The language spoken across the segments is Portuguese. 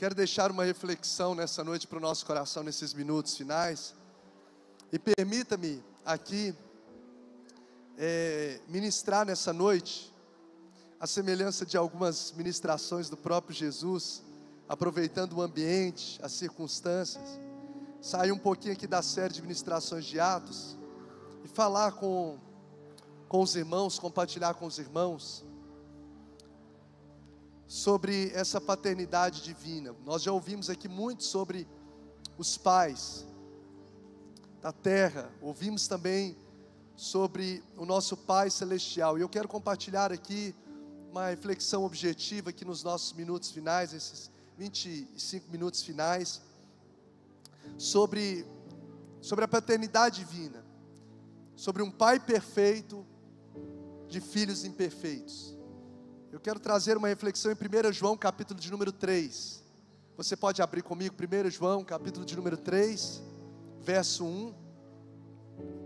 Quero deixar uma reflexão nessa noite para o nosso coração, nesses minutos finais. E permita-me aqui ministrar nessa noite, a semelhança de algumas ministrações do próprio Jesus, aproveitando o ambiente, as circunstâncias, sair um pouquinho aqui da série de ministrações de Atos e falar com os irmãos, compartilhar com os irmãos sobre essa paternidade divina. Nós já ouvimos aqui muito sobre os pais da terra, ouvimos também sobre o nosso Pai Celestial, e eu quero compartilhar aqui uma reflexão objetiva aqui nos nossos minutos finais, esses 25 minutos finais, sobre a paternidade divina, sobre um Pai perfeito de filhos imperfeitos. Eu quero trazer uma reflexão em 1 João, capítulo de número 3. Você pode abrir comigo, 1 João, capítulo de número 3, verso 1.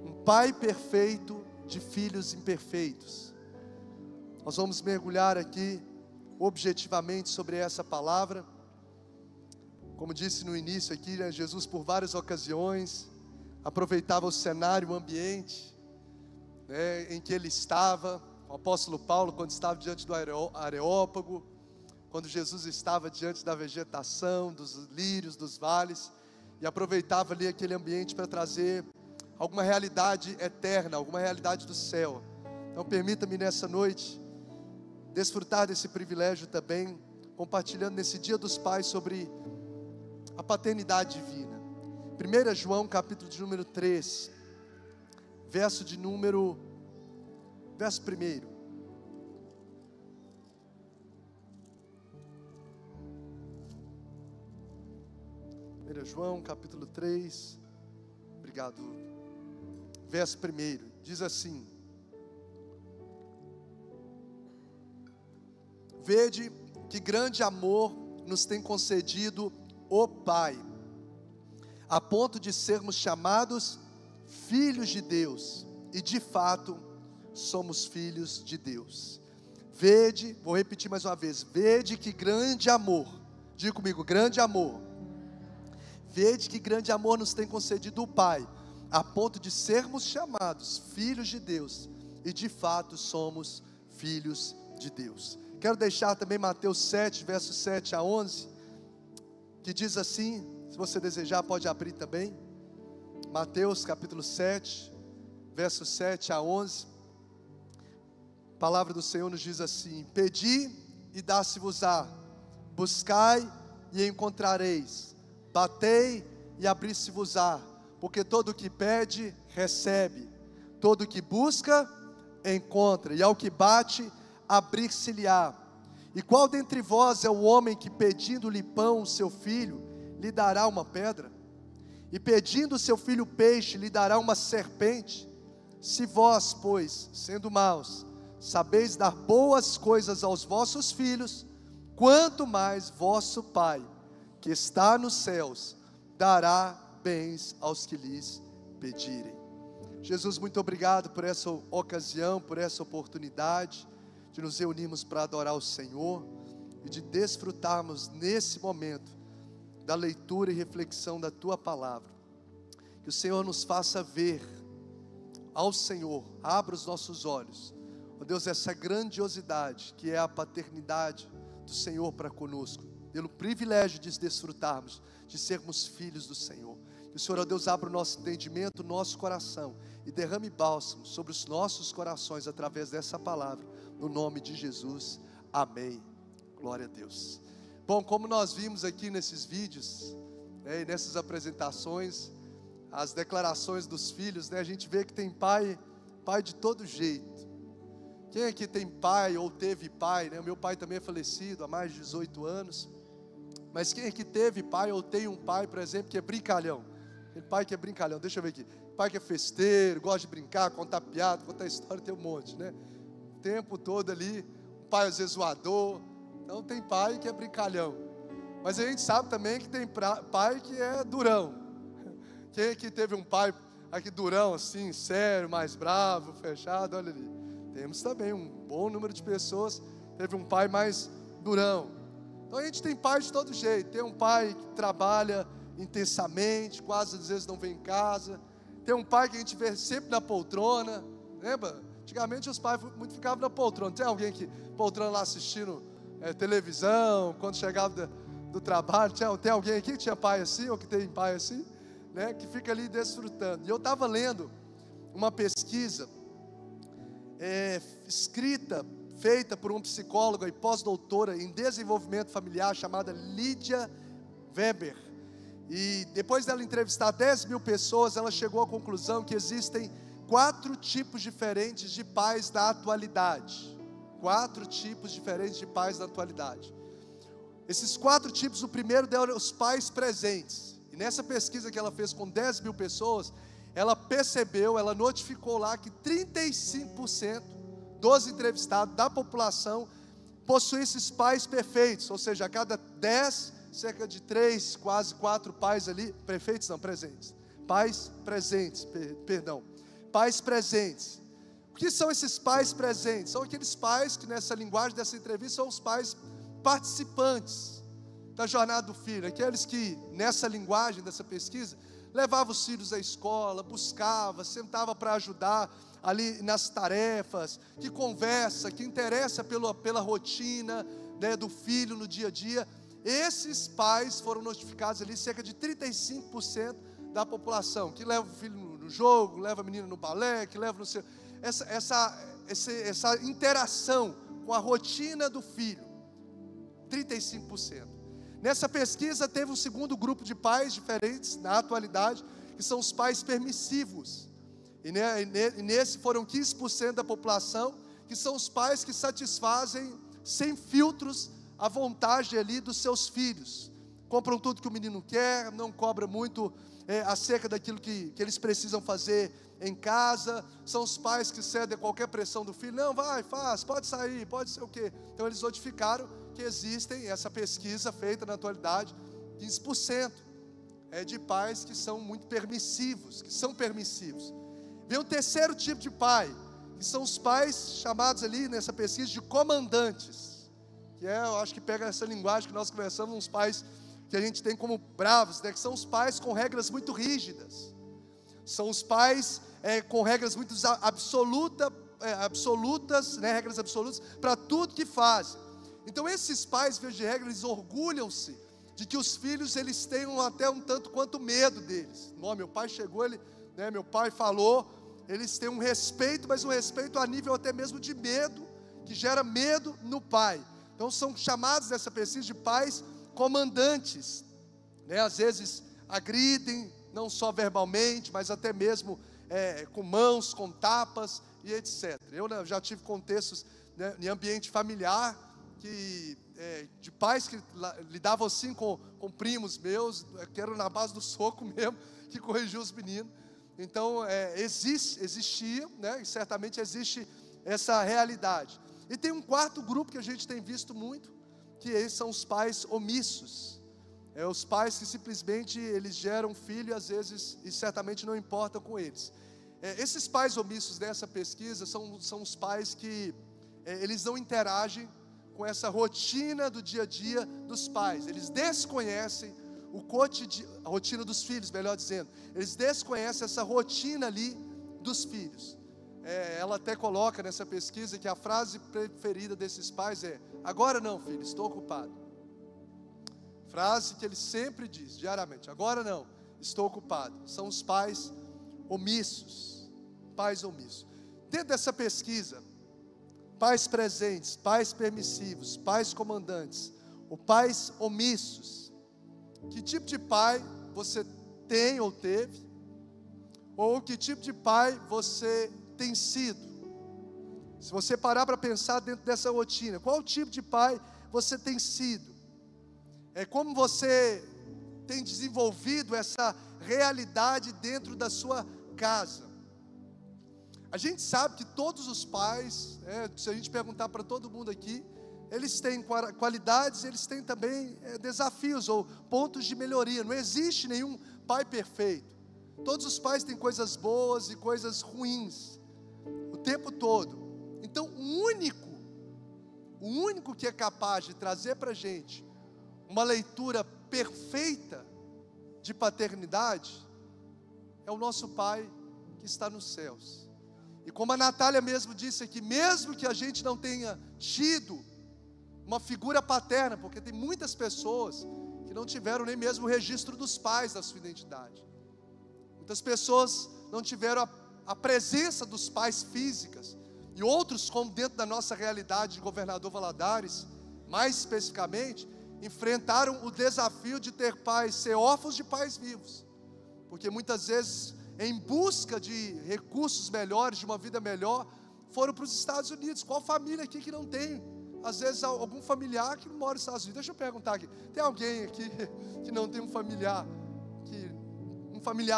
Um Pai perfeito de filhos imperfeitos. Nós vamos mergulhar aqui, objetivamente, sobre essa palavra. Como disse no início aqui, né, Jesus por várias ocasiões aproveitava o cenário, o ambiente, né, em que ele estava. O apóstolo Paulo, quando estava diante do Areópago, quando Jesus estava diante da vegetação, dos lírios, dos vales, e aproveitava ali aquele ambiente para trazer alguma realidade eterna, alguma realidade do céu. Então permita-me nessa noite desfrutar desse privilégio também, compartilhando nesse Dia dos Pais sobre a paternidade divina. 1 João, capítulo de número 3, verso 1. 1 João, capítulo 3, obrigado. Verso 1, diz assim: Vede que grande amor nos tem concedido o Pai, a ponto de sermos chamados filhos de Deus, e de fato somos filhos de Deus. Vede, vou repetir mais uma vez, vede que grande amor, diga comigo, grande amor. Vede que grande amor nos tem concedido o Pai, a ponto de sermos chamados filhos de Deus, e de fato somos filhos de Deus. Quero deixar também Mateus 7, versos 7 a 11, que diz assim, se você desejar pode abrir também, Mateus capítulo 7, versos 7 a 11, a palavra do Senhor nos diz assim: Pedi e dá-se-vos-á, buscai e encontrareis, batei e abrir-se-vos-á, porque todo o que pede, recebe, todo o que busca, encontra, e ao que bate, abrir-se-lhe-á. E qual dentre vós é o homem que, pedindo-lhe pão, seu filho, lhe dará uma pedra? E pedindo seu filho peixe, lhe dará uma serpente? Se vós, pois, sendo maus, sabeis dar boas coisas aos vossos filhos, quanto mais vosso Pai, que está nos céus, dará bens aos que lhes pedirem. Jesus, muito obrigado por essa ocasião, por essa oportunidade de nos reunirmos para adorar o Senhor e de desfrutarmos nesse momento da leitura e reflexão da Tua Palavra. Que o Senhor nos faça ver ao Senhor, abra os nossos olhos, ó Deus, essa grandiosidade que é a paternidade do Senhor para conosco, pelo privilégio de desfrutarmos, de sermos filhos do Senhor. Que o Senhor, ó Deus, abra o nosso entendimento, o nosso coração, e derrame bálsamo sobre os nossos corações, através dessa palavra, no nome de Jesus, amém, glória a Deus. Bom, como nós vimos aqui nesses vídeos, e nessas apresentações, as declarações dos filhos, a gente vê que tem pai de todo jeito. Quem aqui tem pai ou teve pai, O meu pai também é falecido há mais de 18 anos, mas quem aqui teve pai ou tem um pai, por exemplo, que é brincalhão? Aquele pai que é brincalhão, deixa eu ver aqui, pai que é festeiro, gosta de brincar, contar piada, contar história, tem um monte, O tempo todo ali, um pai às vezes zoador. Então tem pai que é brincalhão, mas a gente sabe também que tem pai que é durão. Quem aqui teve um pai aqui durão assim, sério, mais bravo, fechado? Olha ali, temos também um bom número de pessoas, teve um pai mais durão. Então a gente tem pai de todo jeito. Tem um pai que trabalha intensamente, quase às vezes não vem em casa. Tem um pai que a gente vê sempre na poltrona. Lembra? Antigamente os pais muito ficavam na poltrona. Tem alguém que poltrona lá assistindo televisão, quando chegava do trabalho? Tem alguém aqui que tinha pai assim, ou que tem pai assim, né? Que fica ali desfrutando. E eu estava lendo uma pesquisa feita por uma psicóloga e pós-doutora em desenvolvimento familiar chamada Lydia Weber. E depois dela entrevistar 10.000 pessoas, ela chegou à conclusão que existem 4 tipos diferentes de pais da atualidade. 4 tipos diferentes de pais da atualidade. Esses 4 tipos, o primeiro deles é os pais presentes. E nessa pesquisa que ela fez com 10.000 pessoas, ela percebeu, ela notificou lá que 35% dos entrevistados da população possuem esses pais perfeitos. Ou seja, a cada 10, cerca de 3, quase 4 pais ali, perfeitos não, presentes. Pais presentes, pais presentes. O que são esses pais presentes? São aqueles pais que nessa linguagem dessa entrevista são os pais participantes da jornada do filho. Aqueles que nessa linguagem dessa pesquisa levava os filhos à escola, buscava, sentava para ajudar ali nas tarefas, que conversa, que interessa pela rotina, né, do filho no dia a dia. Esses pais foram notificados ali, cerca de 35% da população, que leva o filho no jogo, leva a menina no balé, que leva no seu... Essa interação com a rotina do filho, 35%. Nessa pesquisa teve um segundo grupo de pais diferentes na atualidade, que são os pais permissivos. E nesse foram 15% da população, que são os pais que satisfazem sem filtros a vontade ali dos seus filhos. Compram tudo que o menino quer, não cobra muito acerca daquilo que eles precisam fazer em casa. São os pais que cedem a qualquer pressão do filho. Não, vai, faz, pode sair, pode ser o quê. Então eles notificaram que existem, essa pesquisa feita na atualidade, 15% de pais que são muito permissivos, que são permissivos. Vem o terceiro tipo de pai, que são os pais chamados ali nessa pesquisa de comandantes, que eu acho que pega essa linguagem que nós conversamos, uns pais que a gente tem como bravos, né, que são os pais com regras muito rígidas, são os pais com regras muito absolutas, né, regras absolutas para tudo que fazem. Então esses pais, via de regra, eles orgulham-se de que os filhos eles tenham até um tanto quanto medo deles. Meu pai chegou, meu pai falou, eles têm um respeito, mas um respeito a nível até mesmo de medo, que gera medo no pai. Então são chamados nessa pesquisa de pais comandantes, né? Às vezes agridem, não só verbalmente, mas até mesmo com mãos, com tapas e etc. Eu já tive contextos, né, em ambiente familiar, de pais que lidavam assim com primos meus, que eram na base do soco mesmo, que corrigiam os meninos. Então existia, né, e certamente existe essa realidade. E tem um quarto grupo que a gente tem visto muito, que esses são os pais omissos. Os pais que simplesmente eles geram filho e às vezes e certamente não importam com eles. Esses pais omissos dessa pesquisa são os pais que eles não interagem com essa rotina do dia a dia dos pais. Eles desconhecem a rotina dos filhos, melhor dizendo. Eles desconhecem essa rotina ali dos filhos. Ela até coloca nessa pesquisa que a frase preferida desses pais é: agora não, filho, estou ocupado. Frase que ele sempre diz, diariamente: agora não, estou ocupado. São os pais omissos. Pais omissos. Dentro dessa pesquisa, pais presentes, pais permissivos, pais comandantes, ou pais omissos. Que tipo de pai você tem ou teve? Ou que tipo de pai você tem sido? Se você parar para pensar dentro dessa rotina, qual tipo de pai você tem sido? Como você tem desenvolvido essa realidade dentro da sua casa? A gente sabe que todos os pais, se a gente perguntar para todo mundo aqui, eles têm qualidades, eles têm também desafios ou pontos de melhoria. Não existe nenhum pai perfeito. Todos os pais têm coisas boas e coisas ruins, o tempo todo. Então o único que é capaz de trazer para a gente uma leitura perfeita de paternidade, é o nosso Pai que está nos céus. E como a Natália mesmo disse aqui, mesmo que a gente não tenha tido uma figura paterna, porque tem muitas pessoas que não tiveram nem mesmo o registro dos pais da sua identidade. Muitas pessoas não tiveram a presença dos pais físicas. E outros, como dentro da nossa realidade de Governador Valadares, mais especificamente, enfrentaram o desafio de ter pais, ser órfãos de pais vivos. Porque muitas vezes, em busca de recursos melhores, de uma vida melhor, foram para os Estados Unidos. Qual família aqui que não tem, às vezes, algum familiar que mora nos Estados Unidos? Deixa eu perguntar aqui, tem alguém aqui que não tem um familiar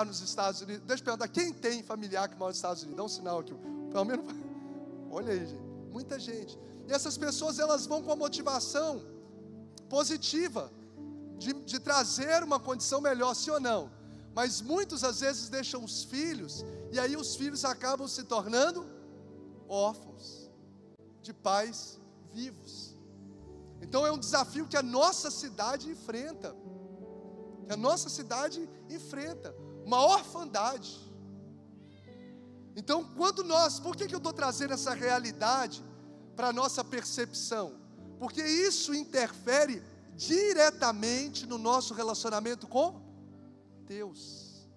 nos Estados Unidos? Deixa eu perguntar, quem tem familiar que mora nos Estados Unidos? Dá um sinal aqui, pelo menos, olha aí, gente, muita gente. E essas pessoas, elas vão com a motivação positiva de trazer uma condição melhor, sim ou não? Mas muitos às vezes deixam os filhos, e aí os filhos acabam se tornando órfãos de pais vivos. Então é um desafio que a nossa cidade enfrenta. Uma orfandade. Então, por que eu estou trazendo essa realidade para a nossa percepção? Porque isso interfere diretamente no nosso relacionamento com Deus.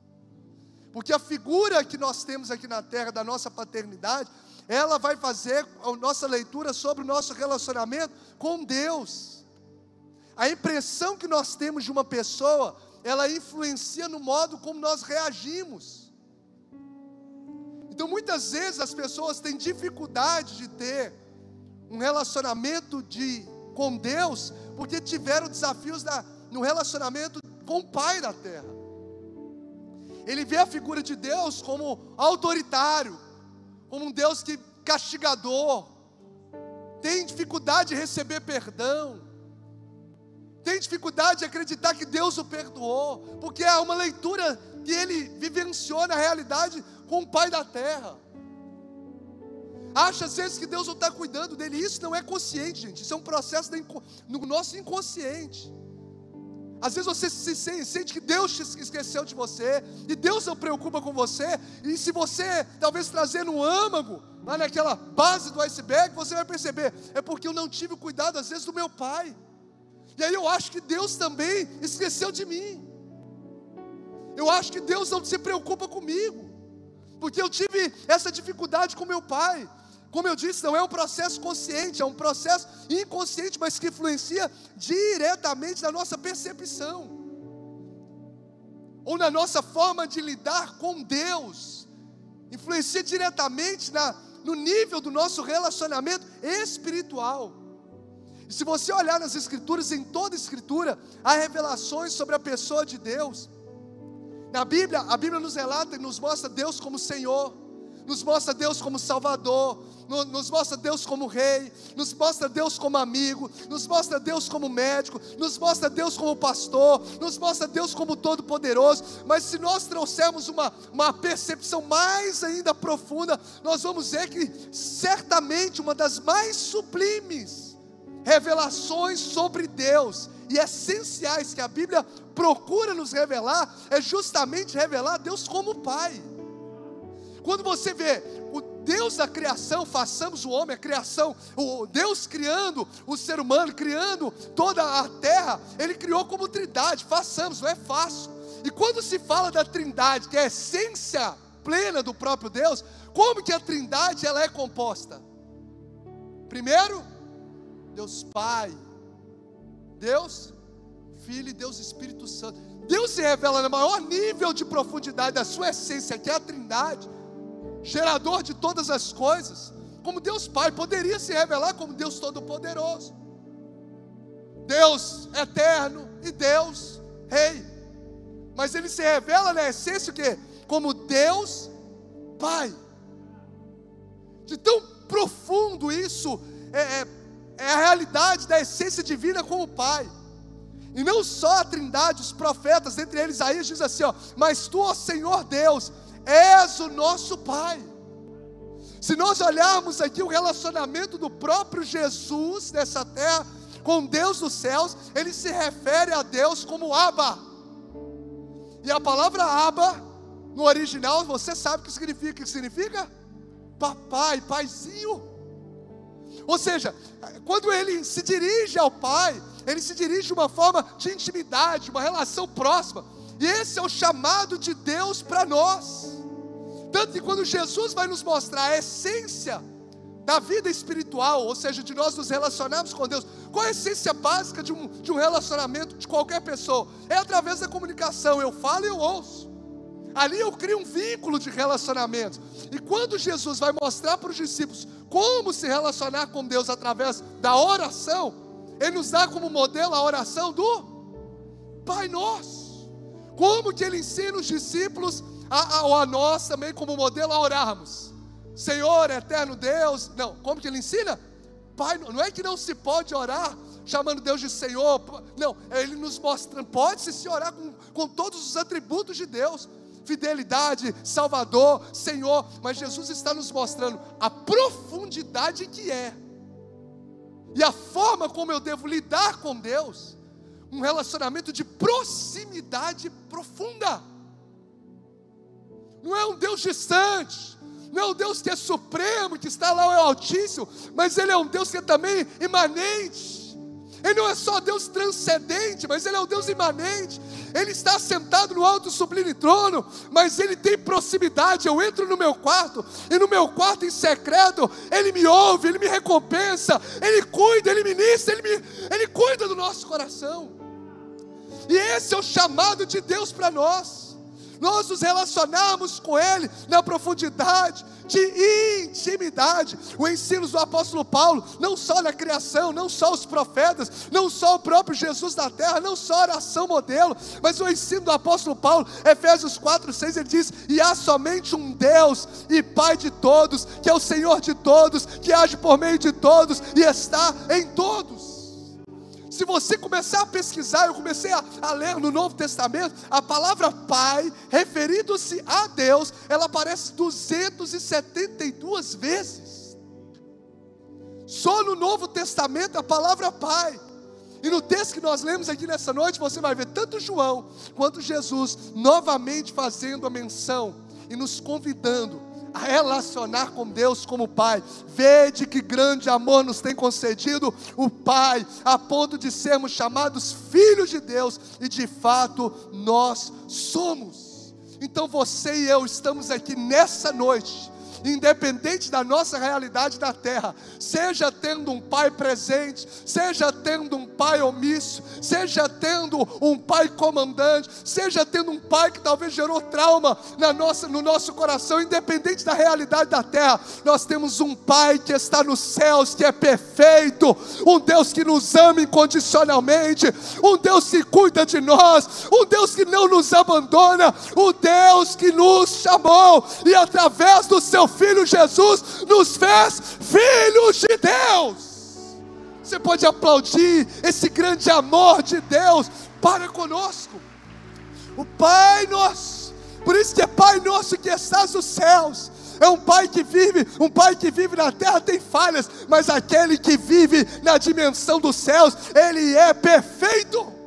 Porque a figura que nós temos aqui na terra da nossa paternidade, ela vai fazer a nossa leitura sobre o nosso relacionamento com Deus. A impressão que nós temos de uma pessoa, ela influencia no modo como nós reagimos. Então muitas vezes as pessoas têm dificuldade de ter um relacionamento com Deus, porque tiveram desafios no relacionamento com o Pai da terra. Ele vê a figura de Deus como autoritário, como um Deus castigador, tem dificuldade de receber perdão, tem dificuldade de acreditar que Deus o perdoou, porque é uma leitura que ele vivenciou na realidade com o Pai da terra. Acha às vezes que Deus não está cuidando dele. Isso não é consciente, gente. Isso é um processo no nosso inconsciente. Às vezes você sente que Deus se esqueceu de você, e Deus não preocupa com você. E se você talvez trazer no âmago, lá naquela base do iceberg, você vai perceber, é porque eu não tive cuidado às vezes do meu pai. E aí eu acho que Deus também esqueceu de mim. Eu acho que Deus não se preocupa comigo, porque eu tive essa dificuldade com meu pai. Como eu disse, não é um processo consciente, é um processo inconsciente, mas que influencia diretamente na nossa percepção, ou na nossa forma de lidar com Deus. Influencia diretamente no nível do nosso relacionamento espiritual. E se você olhar nas Escrituras, em toda a Escritura, há revelações sobre a pessoa de Deus. Na Bíblia, a Bíblia nos relata e nos mostra Deus como Senhor, nos mostra Deus como Salvador, nos mostra Deus como Rei, nos mostra Deus como amigo, nos mostra Deus como médico, nos mostra Deus como pastor, nos mostra Deus como Todo-Poderoso. Mas se nós trouxermos uma percepção mais ainda profunda, nós vamos ver que certamente uma das mais sublimes revelações sobre Deus e essenciais que a Bíblia procura nos revelar, é justamente revelar Deus como Pai. Quando você vê o Deus da criação, façamos o homem, a criação, o Deus criando o ser humano, criando toda a terra, Ele criou como trindade, façamos, não é fácil. E quando se fala da trindade, que é a essência plena do próprio Deus, como que a trindade ela é composta? Primeiro, Deus Pai, Deus Filho e Deus Espírito Santo. Deus se revela no maior nível de profundidade da sua essência, que é a trindade, gerador de todas as coisas, como Deus Pai. Poderia se revelar como Deus Todo-Poderoso, Deus Eterno e Deus Rei, mas Ele se revela na essência o quê? Como Deus Pai. De tão profundo isso é a realidade da essência divina como Pai. E não só a trindade, os profetas, entre eles Isaías diz assim, mas Tu, ó Senhor Deus, és o nosso Pai. Se nós olharmos aqui o relacionamento do próprio Jesus nessa terra com Deus dos céus, ele se refere a Deus como Abba. E a palavra Abba, no original, você sabe o que significa? O que significa? Papai, paizinho. Ou seja, quando ele se dirige ao Pai, ele se dirige de uma forma de intimidade, uma relação próxima. E esse é o chamado de Deus para nós. Tanto que quando Jesus vai nos mostrar a essência da vida espiritual, ou seja, de nós nos relacionarmos com Deus, qual é a essência básica de um relacionamento de qualquer pessoa? É através da comunicação, eu falo e eu ouço. Ali eu crio um vínculo de relacionamento. E quando Jesus vai mostrar para os discípulos como se relacionar com Deus através da oração, ele nos dá como modelo a oração do Pai Nosso. Como que ele ensina os discípulos a nós também como modelo a orarmos? Senhor, eterno Deus. Não, como que ele ensina? Pai, não é que não se pode orar chamando Deus de Senhor. Não, ele nos mostra, pode-se se orar com todos os atributos de Deus. Fidelidade, Salvador, Senhor. Mas Jesus está nos mostrando a profundidade que é. E a forma como eu devo lidar com Deus. Um relacionamento de proximidade profunda. Não é um Deus distante. Não é um Deus que é supremo, que está lá, é o Altíssimo. Mas Ele é um Deus que é também imanente. Ele não é só Deus transcendente, mas Ele é um Deus imanente. Ele está sentado no alto sublime trono, mas Ele tem proximidade. Eu entro no meu quarto, e no meu quarto em secreto, Ele me ouve, Ele me recompensa, Ele cuida, Ele ministra, Ele cuida do nosso coração. E esse é o chamado de Deus para nós. Nós nos relacionamos com Ele na profundidade de intimidade. O ensino do apóstolo Paulo, não só na criação, não só os profetas, não só o próprio Jesus na terra, não só a oração modelo, mas o ensino do apóstolo Paulo, Efésios 4:6, ele diz: e há somente um Deus e Pai de todos, que é o Senhor de todos, que age por meio de todos e está em todos. Se você começar a pesquisar, eu comecei a ler no Novo Testamento, a palavra Pai, referindo-se a Deus, ela aparece 272 vezes. Só no Novo Testamento a palavra Pai. E no texto que nós lemos aqui nessa noite, você vai ver tanto João quanto Jesus novamente fazendo a menção e nos convidando a relacionar com Deus como Pai. Vede que grande amor nos tem concedido o Pai, a ponto de sermos chamados filhos de Deus, e de fato nós somos. Então você e eu estamos aqui nessa noite, independente da nossa realidade na terra, seja tendo um pai presente, seja tendo um pai omisso, seja tendo um pai comandante, seja tendo um pai que talvez gerou trauma no nosso coração, independente da realidade da terra, nós temos um Pai que está nos céus, que é perfeito, um Deus que nos ama incondicionalmente, um Deus que cuida de nós, um Deus que não nos abandona, um Deus que nos chamou, e através do seu Filho Jesus, nos fez filhos de Deus. Você pode aplaudir esse grande amor de Deus para conosco. O Pai Nosso, por isso que é Pai Nosso que estás nos céus. É um Pai que vive na terra tem falhas, mas aquele que vive na dimensão dos céus, Ele é perfeito.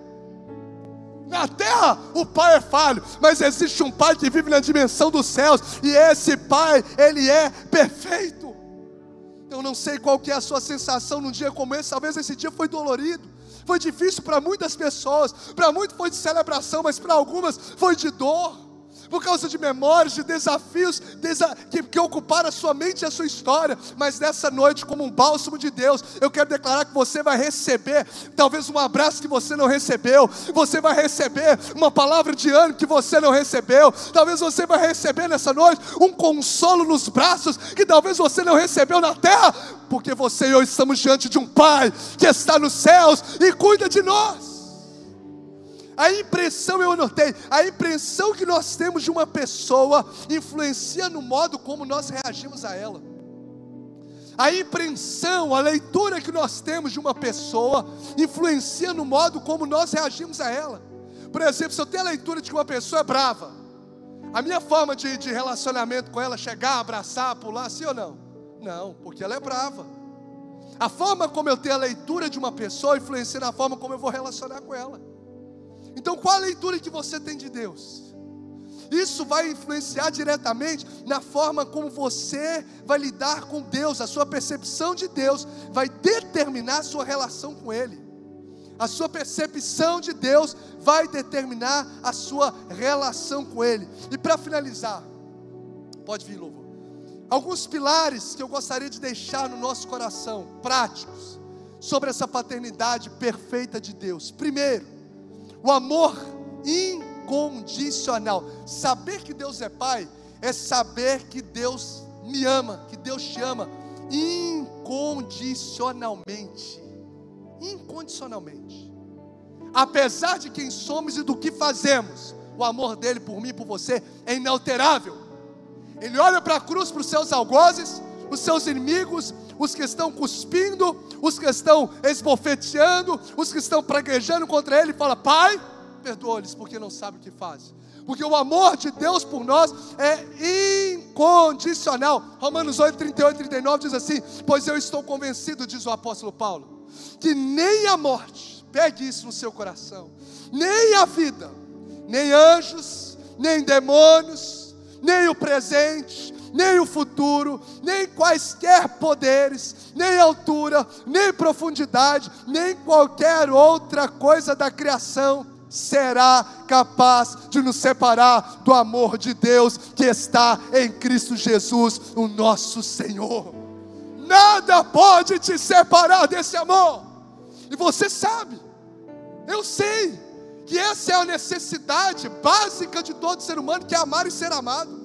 Na terra o Pai é falho, mas existe um Pai que vive na dimensão dos céus, e esse Pai, Ele é perfeito. Eu não sei qual que é a sua sensação num dia como esse. Talvez esse dia foi dolorido, foi difícil para muitas pessoas, para muitos foi de celebração, mas para algumas foi de dor, por causa de memórias, de desafios que ocuparam a sua mente e a sua história. Mas nessa noite, como um bálsamo de Deus, eu quero declarar que você vai receber talvez um abraço que você não recebeu, você vai receber uma palavra de ânimo que você não recebeu, talvez você vai receber nessa noite um consolo nos braços que talvez você não recebeu na terra, porque você e eu estamos diante de um Pai que está nos céus e cuida de nós. A impressão, eu anotei, a impressão que nós temos de uma pessoa influencia no modo como nós reagimos a ela. A impressão, a leitura que nós temos de uma pessoa influencia no modo como nós reagimos a ela. Por exemplo, se eu tenho a leitura de que uma pessoa é brava, a minha forma de relacionamento com ela é chegar, abraçar, pular, sim ou não? Não, porque ela é brava. A forma como eu tenho a leitura de uma pessoa influencia na forma como eu vou relacionar com ela. Então, qual a leitura que você tem de Deus? Isso vai influenciar diretamente na forma como você vai lidar com Deus. A sua percepção de Deus vai determinar a sua relação com Ele. A sua percepção de Deus vai determinar a sua relação com Ele. E para finalizar, pode vir, louvor. Alguns pilares que eu gostaria de deixar no nosso coração, práticos, sobre essa paternidade perfeita de Deus. Primeiro, o amor incondicional. Saber que Deus é Pai é saber que Deus me ama, que Deus te ama incondicionalmente. Incondicionalmente. Apesar de quem somos e do que fazemos, o amor dele por mim e por você é inalterável. Ele olha para a cruz, para os seus algozes, os seus inimigos, os que estão cuspindo, os que estão esbofeteando, os que estão praguejando contra ele, e fala: Pai, perdoa-lhes porque não sabem o que fazem. Porque o amor de Deus por nós é incondicional. Romanos 8, 38 e 39 diz assim: pois eu estou convencido, diz o apóstolo Paulo, que nem a morte, pegue isso no seu coração, nem a vida, nem anjos, nem demônios, nem o presente, nem o futuro, nem quaisquer poderes, nem altura, nem profundidade, nem qualquer outra coisa da criação será capaz de nos separar do amor de Deus que está em Cristo Jesus, o nosso Senhor. Nada pode te separar desse amor. E você sabe, eu sei, que essa é a necessidade básica de todo ser humano, que é amar e ser amado.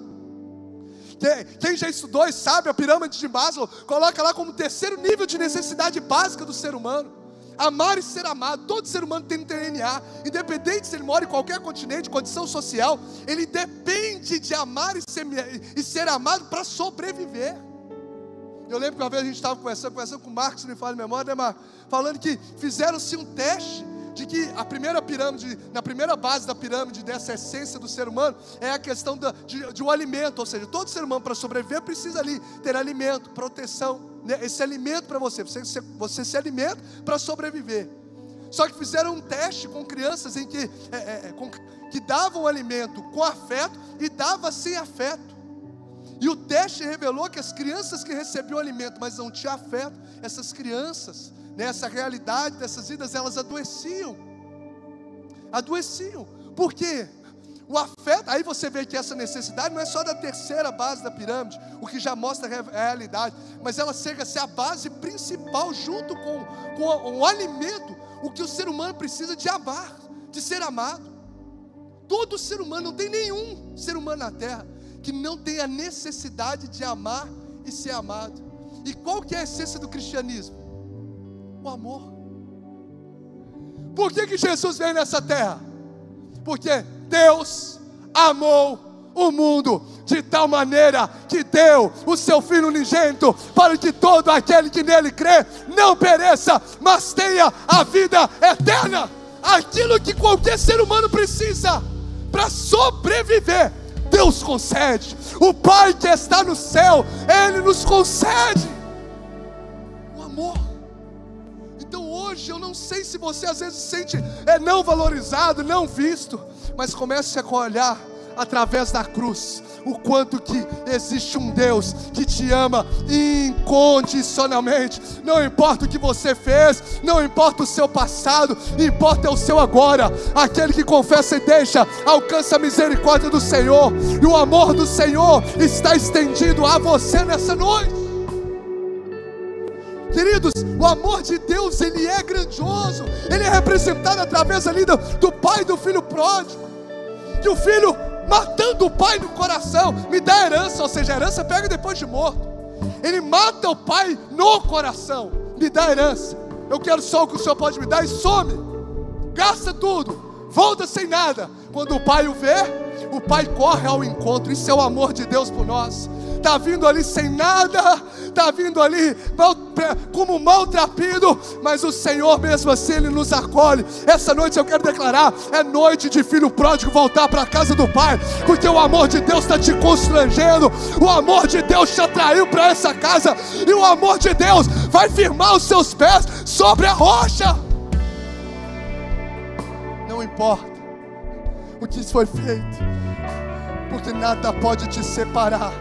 Quem já estudou e sabe, a pirâmide de Maslow coloca lá como terceiro nível de necessidade básica do ser humano: amar e ser amado. Todo ser humano tem um DNA, independente se ele mora em qualquer continente, condição social, ele depende de amar e ser amado para sobreviver. Eu lembro que uma vez a gente estava conversando com o Marcos, se me falha a memória, né, Marcos? Falando que fizeram-se um teste de que a primeira pirâmide, na primeira base da pirâmide dessa essência do ser humano, é a questão de um alimento. Ou seja, todo ser humano para sobreviver precisa ali ter alimento, proteção, né? Esse alimento para você se alimenta para sobreviver. Só que fizeram um teste com crianças em que davam alimento com afeto e dava sem afeto. E o teste revelou que as crianças que recebiam alimento, mas não tinham afeto, essas crianças, nessa realidade dessas vidas, elas adoeciam. Por quê? O afeto, aí você vê que essa necessidade não é só da terceira base da pirâmide, o que já mostra a realidade, mas ela chega a ser a base principal, junto com o alimento, o que o ser humano precisa de amar, de ser amado. Todo ser humano, não tem nenhum ser humano na terra que não tem a necessidade de amar e ser amado. E qual que é a essência do cristianismo? O amor. Por que Jesus veio nessa terra? Porque Deus amou o mundo de tal maneira que deu o seu Filho unigênito, para que todo aquele que nele crê não pereça, mas tenha a vida eterna. Aquilo que qualquer ser humano precisa para sobreviver, Deus concede. O Pai que está no céu, Ele nos concede o amor. Então hoje, eu não sei se você às vezes se sente não valorizado, não visto, mas comece a olhar através da cruz o quanto que existe um Deus que te ama incondicionalmente. Não importa o que você fez, não importa o seu passado, importa o seu agora. Aquele que confessa e deixa alcança a misericórdia do Senhor, e o amor do Senhor está estendido a você nessa noite. Queridos, o amor de Deus, ele é grandioso. Ele é representado através ali do pai do filho pródigo, que o filho, matando o pai no coração, me dá herança. Ou seja, a herança pega depois de morto. Ele mata o pai no coração, me dá herança. Eu quero só o que o Senhor pode me dar, e some, gasta tudo, volta sem nada. Quando o pai o vê, o pai corre ao encontro. Isso é o amor de Deus por nós. está vindo ali sem nada, está vindo ali como maltrapilho, mas o Senhor mesmo assim, Ele nos acolhe. Essa noite eu quero declarar, é noite de filho pródigo voltar para a casa do Pai, porque o amor de Deus está te constrangendo, o amor de Deus te atraiu para essa casa, e o amor de Deus vai firmar os seus pés sobre a rocha. Não importa o que foi feito, porque nada pode te separar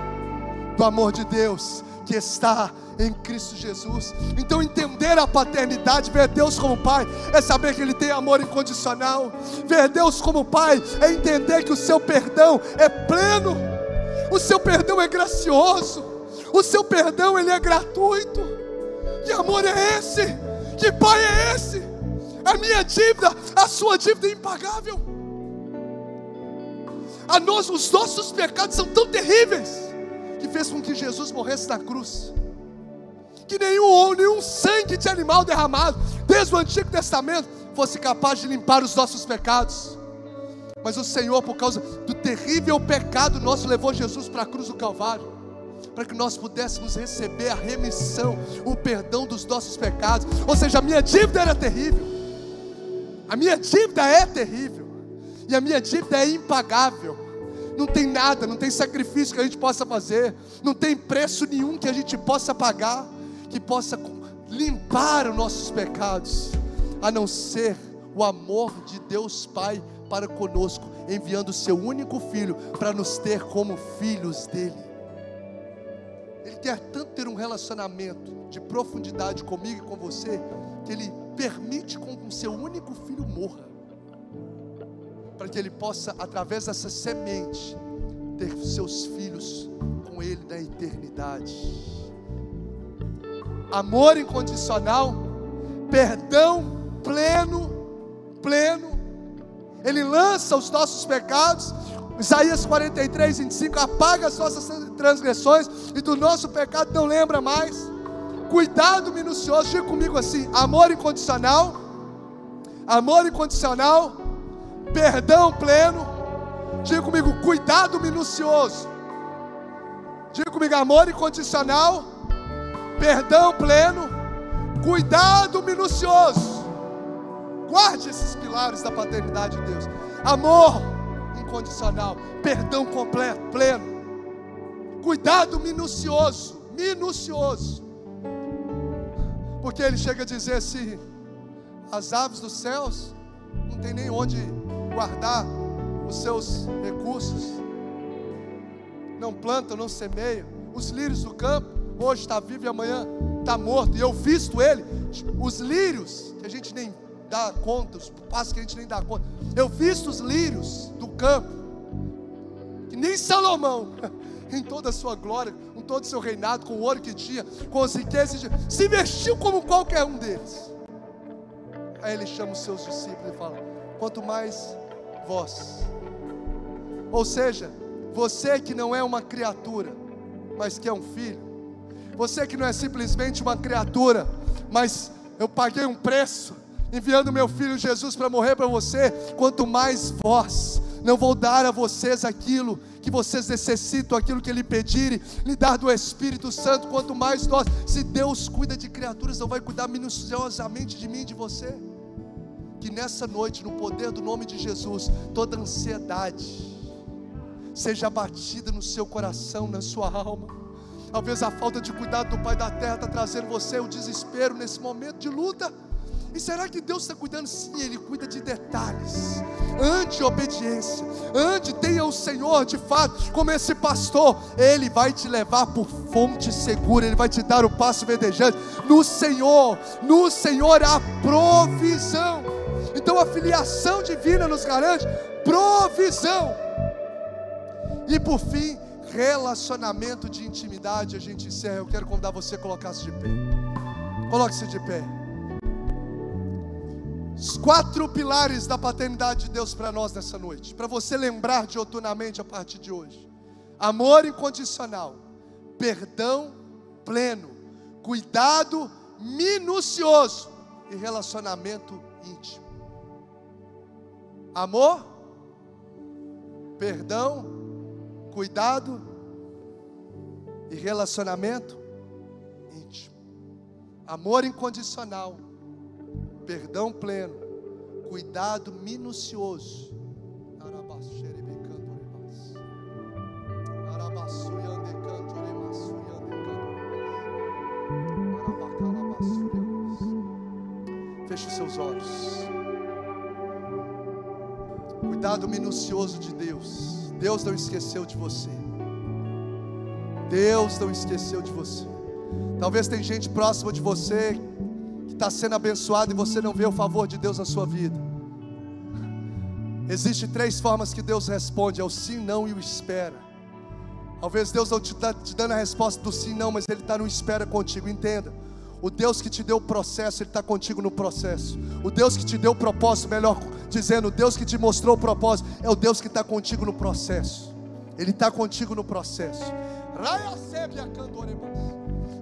do amor de Deus que está em Cristo Jesus. Então entender a paternidade, ver Deus como Pai, é saber que Ele tem amor incondicional. Ver Deus como Pai é entender que o seu perdão é pleno, o seu perdão é gracioso, o seu perdão Ele é gratuito. Que amor é esse? Que Pai é esse? A minha dívida, a sua dívida é impagável. Os nossos pecados são tão terríveis que fez com que Jesus morresse na cruz, que nenhum sangue de animal derramado desde o Antigo Testamento fosse capaz de limpar os nossos pecados. Mas o Senhor, por causa do terrível pecado nosso, levou Jesus para a cruz do Calvário, para que nós pudéssemos receber a remissão, o perdão dos nossos pecados. Ou seja, a minha dívida era terrível, a minha dívida é terrível, e a minha dívida é impagável. Não tem nada, não tem sacrifício que a gente possa fazer, não tem preço nenhum que a gente possa pagar, que possa limpar os nossos pecados, a não ser o amor de Deus Pai para conosco, enviando o seu único Filho para nos ter como filhos dele. Ele quer tanto ter um relacionamento de profundidade comigo e com você, que Ele permite com que o seu único Filho morra, para que Ele possa, através dessa semente, ter seus filhos com Ele na eternidade. Amor incondicional, perdão pleno. Ele lança os nossos pecados. Isaías 43, 25, apaga as nossas transgressões, e do nosso pecado não lembra mais. Cuidado minucioso, diga comigo assim: amor incondicional, perdão pleno. Diga comigo: cuidado minucioso. Diga comigo: amor incondicional, perdão pleno, cuidado minucioso. Guarde esses pilares da paternidade de Deus: amor incondicional, perdão completo, pleno, cuidado minucioso. Porque Ele chega a dizer assim: as aves dos céus não tem nem onde guardar os seus recursos, não plantam, não semeiam. Os lírios do campo, hoje está vivo e amanhã está morto. E eu visto ele, os lírios que a gente nem dá conta, os passos que a gente nem dá conta. Eu visto os lírios do campo, que nem Salomão, em toda a sua glória, com todo o seu reinado, com o ouro que tinha, com as riquezas, se vestiu como qualquer um deles. Aí Ele chama os seus discípulos e fala: quanto mais vós. Ou seja, você que não é uma criatura, mas que é um filho, você que não é simplesmente uma criatura, mas eu paguei um preço, enviando meu filho Jesus para morrer para você. Quanto mais vós, não vou dar a vocês aquilo que vocês necessitam, aquilo que Ele pedirem, lhe dar do Espírito Santo. Quanto mais nós, se Deus cuida de criaturas, não vai cuidar minuciosamente de mim e de você? Que nessa noite, no poder do nome de Jesus, toda ansiedade seja abatida no seu coração, na sua alma. Talvez a falta de cuidado do Pai da terra está trazendo você o desespero nesse momento de luta. E será que Deus está cuidando? Sim, Ele cuida de detalhes. Ande em obediência, ande, tenha o Senhor de fato como esse pastor. Ele vai te levar por fonte segura, Ele vai te dar o passo verdejante. No Senhor há provisão. Então a filiação divina nos garante provisão. E por fim, relacionamento de intimidade. A gente encerra. Eu quero convidar você a colocar-se de pé. Coloque-se de pé. Os 4 pilares da paternidade de Deus para nós nessa noite, para você lembrar dioturnamente a partir de hoje: amor incondicional, perdão pleno, cuidado minucioso e relacionamento íntimo. Amor, perdão, cuidado e relacionamento íntimo. Amor incondicional, perdão pleno, cuidado minucioso. Feche os seus olhos. Cuidado minucioso de Deus. Deus não esqueceu de você. Deus não esqueceu de você. Talvez tem gente próxima de você que está sendo abençoada e você não vê o favor de Deus na sua vida. Existem 3 formas que Deus responde: é o sim, não e o espera. Talvez Deus não te dando a resposta do sim, não, mas Ele está no espera contigo. Entenda, o Deus que te deu o processo, Ele está contigo no processo. O Deus que te deu o propósito, melhor dizendo, o Deus que te mostrou o propósito, é o Deus que está contigo no processo. Ele está contigo no processo.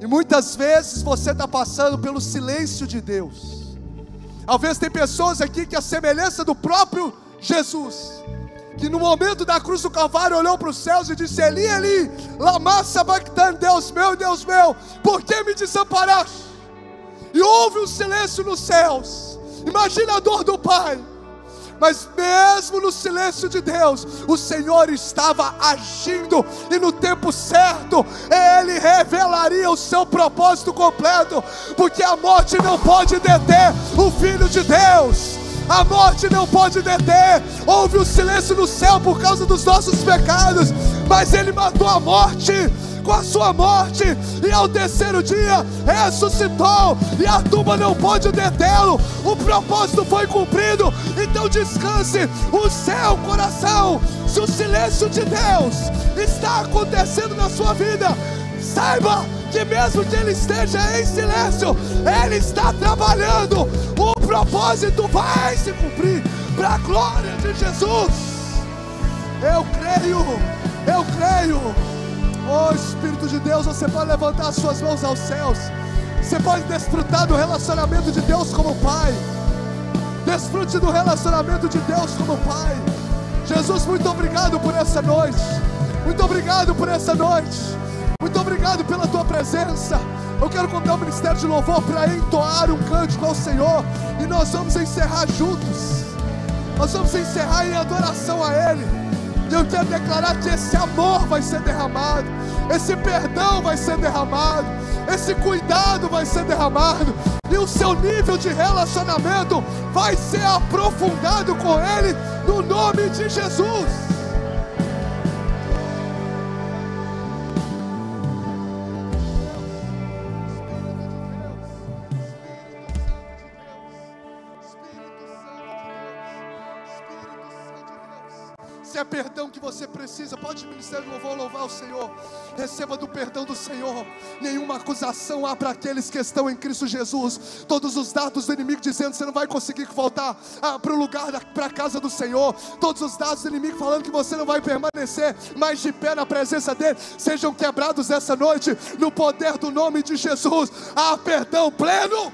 E muitas vezes você está passando pelo silêncio de Deus. Talvez tem pessoas aqui que a semelhança do próprio Jesus, que no momento da cruz do Calvário olhou para os céus e disse: Eli, Eli, lama sabachthani, Deus meu, por que me desamparaste? E houve um silêncio nos céus. Imagina a dor do Pai. Mas mesmo no silêncio de Deus, o Senhor estava agindo, e no tempo certo Ele revelaria o seu propósito completo, porque a morte não pode deter o Filho de Deus. A morte não pode deter. Houve um silêncio no céu por causa dos nossos pecados, mas Ele matou a morte com a sua morte, e ao terceiro dia ressuscitou, e a tumba não pode detê-lo. O propósito foi cumprido. Então descanse o seu coração. Se o silêncio de Deus está acontecendo na sua vida, saiba que mesmo que Ele esteja em silêncio, Ele está trabalhando. O propósito vai se cumprir para a glória de Jesus. Eu creio. Oh Espírito de Deus, você pode levantar as suas mãos aos céus. Você pode desfrutar do relacionamento de Deus como Pai. Desfrute do relacionamento de Deus como Pai. Jesus, muito obrigado por essa noite. Muito obrigado por essa noite. Muito obrigado pela Tua presença. Eu quero convidar o Ministério de Louvor para entoar um cântico ao Senhor, e nós vamos encerrar juntos. Nós vamos encerrar em adoração a Ele. E eu quero declarar que esse amor vai ser derramado, esse perdão vai ser derramado, esse cuidado vai ser derramado, e o seu nível de relacionamento vai ser aprofundado com Ele, no nome de Jesus. Se é perdão que você precisa, pode o Ministério do Louvor louvar o Senhor. Receba do perdão do Senhor. Nenhuma acusação há para aqueles que estão em Cristo Jesus. Todos os dados do inimigo dizendo que você não vai conseguir voltar para o lugar, para a casa do Senhor. Todos os dados do inimigo falando que você não vai permanecer mais de pé na presença dEle, sejam quebrados essa noite no poder do nome de Jesus. Há perdão pleno.